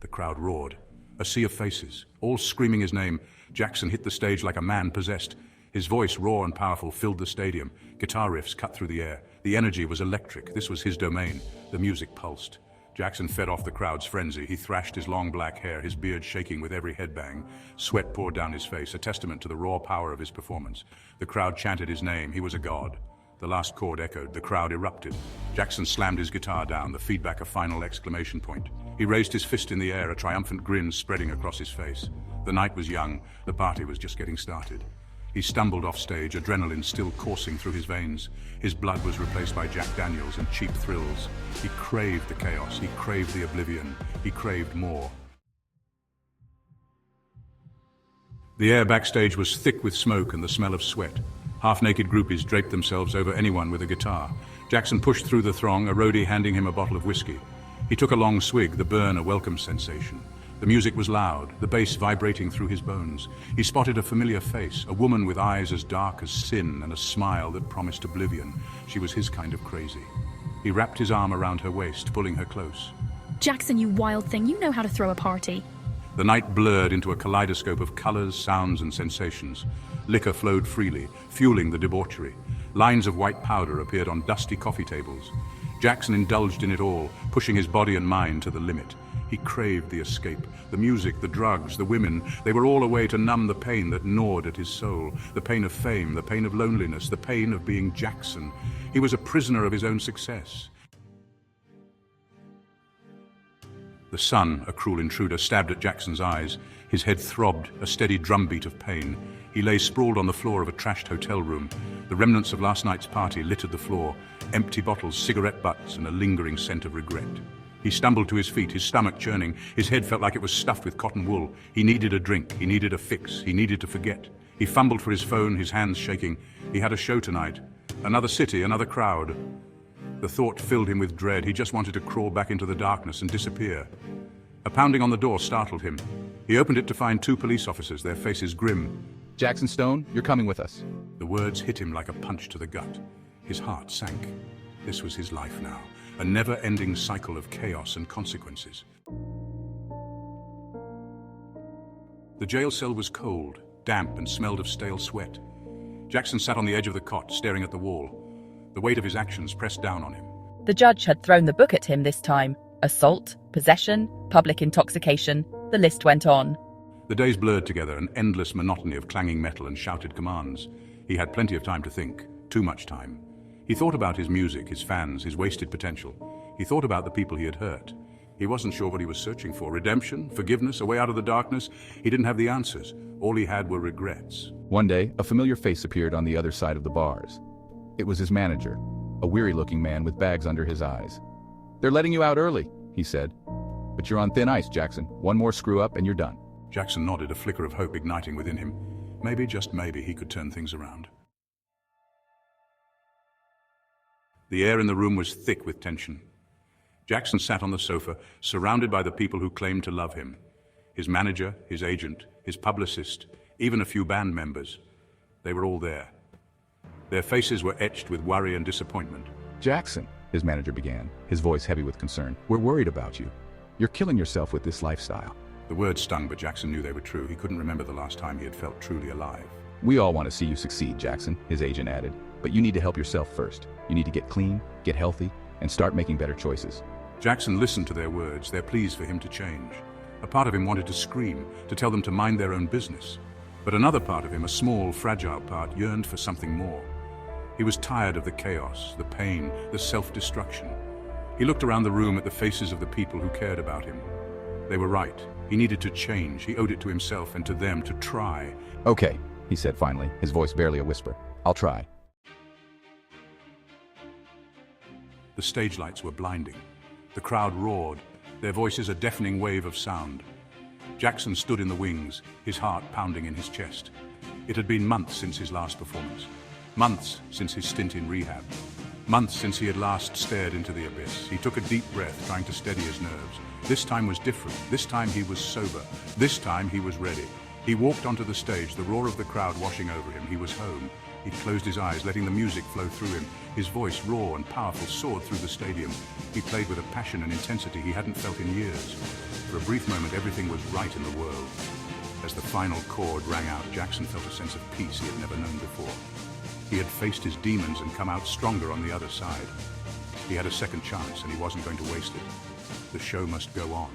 The crowd roared. A sea of faces, all screaming his name. Jackson hit the stage like a man possessed. His voice, raw and powerful, filled the stadium. Guitar riffs cut through the air. The energy was electric. This was his domain. The music pulsed. Jackson fed off the crowd's frenzy. He thrashed his long black hair, his beard shaking with every headbang. Sweat poured down his face, a testament to the raw power of his performance. The crowd chanted his name. He was a god. The last chord echoed. The crowd erupted. Jackson slammed his guitar down, the feedback a final exclamation point. He raised his fist in the air, a triumphant grin spreading across his face. The night was young. The party was just getting started. He stumbled off stage, adrenaline still coursing through his veins. His blood was replaced by Jack Daniels and cheap thrills. He craved the chaos. He craved the oblivion. He craved more. The air backstage was thick with smoke and the smell of sweat. Half-naked groupies draped themselves over anyone with a guitar. Jackson pushed through the throng, a roadie handing him a bottle of whiskey. He took a long swig, the burn a welcome sensation. The music was loud, the bass vibrating through his bones. He spotted a familiar face, a woman with eyes as dark as sin and a smile that promised oblivion. She was his kind of crazy. He wrapped his arm around her waist, pulling her close. Jackson, you wild thing, you know how to throw a party. The night blurred into a kaleidoscope of colors, sounds, and sensations. Liquor flowed freely, fueling the debauchery. Lines of white powder appeared on dusty coffee tables. Jackson indulged in it all, pushing his body and mind to the limit. He craved the escape. The music, the drugs, the women, they were all a way to numb the pain that gnawed at his soul. The pain of fame, the pain of loneliness, the pain of being Jackson. He was a prisoner of his own success. The sun, a cruel intruder, stabbed at Jackson's eyes. His head throbbed, a steady drumbeat of pain. He lay sprawled on the floor of a trashed hotel room. The remnants of last night's party littered the floor. Empty bottles, cigarette butts, and a lingering scent of regret. He stumbled to his feet, his stomach churning. His head felt like it was stuffed with cotton wool. He needed a drink. He needed a fix. He needed to forget. He fumbled for his phone, his hands shaking. He had a show tonight. Another city, another crowd. The thought filled him with dread. He just wanted to crawl back into the darkness and disappear. A pounding on the door startled him. He opened it to find two police officers, their faces grim. Jackson Stone, you're coming with us. The words hit him like a punch to the gut. His heart sank. This was his life now, a never-ending cycle of chaos and consequences. The jail cell was cold, damp, and smelled of stale sweat. Jackson sat on the edge of the cot, staring at the wall. The weight of his actions pressed down on him. The judge had thrown the book at him this time. Assault, possession, public intoxication, the list went on. The days blurred together, an endless monotony of clanging metal and shouted commands. He had plenty of time to think, too much time. He thought about his music, his fans, his wasted potential. He thought about the people he had hurt. He wasn't sure what he was searching for. Redemption? Forgiveness? A way out of the darkness? He didn't have the answers. All he had were regrets. One day, a familiar face appeared on the other side of the bars. It was his manager, a weary-looking man with bags under his eyes. "They're letting you out early," he said. "But you're on thin ice, Jackson. One more screw-up and you're done." Jackson nodded, a flicker of hope igniting within him. Maybe, just maybe, he could turn things around. The air in the room was thick with tension. Jackson sat on the sofa, surrounded by the people who claimed to love him. His manager, his agent, his publicist, even a few band members. They were all there. Their faces were etched with worry and disappointment. "Jackson," his manager began, his voice heavy with concern, "we're worried about you. You're killing yourself with this lifestyle." The words stung, but Jackson knew they were true. He couldn't remember the last time he had felt truly alive. "We all want to see you succeed, Jackson," his agent added. "But you need to help yourself first. You need to get clean, get healthy, and start making better choices." Jackson listened to their words, their pleas for him to change. A part of him wanted to scream, to tell them to mind their own business. But another part of him, a small, fragile part, yearned for something more. He was tired of the chaos, the pain, the self-destruction. He looked around the room at the faces of the people who cared about him. They were right. He needed to change. He owed it to himself and to them to try. "Okay," he said finally, his voice barely a whisper. "I'll try." The stage lights were blinding. The crowd roared, their voices a deafening wave of sound. Jackson stood in the wings, his heart pounding in his chest. It had been months since his last performance. Months since his stint in rehab. Months since he had last stared into the abyss. He took a deep breath, trying to steady his nerves. This time was different. This time he was sober. This time he was ready. He walked onto the stage, the roar of the crowd washing over him. He was home. He closed his eyes, letting the music flow through him. His voice, raw and powerful, soared through the stadium. He played with a passion and intensity he hadn't felt in years. For a brief moment, everything was right in the world. As the final chord rang out, Jackson felt a sense of peace he had never known before. He had faced his demons and come out stronger on the other side. He had a second chance, and he wasn't going to waste it. The show must go on.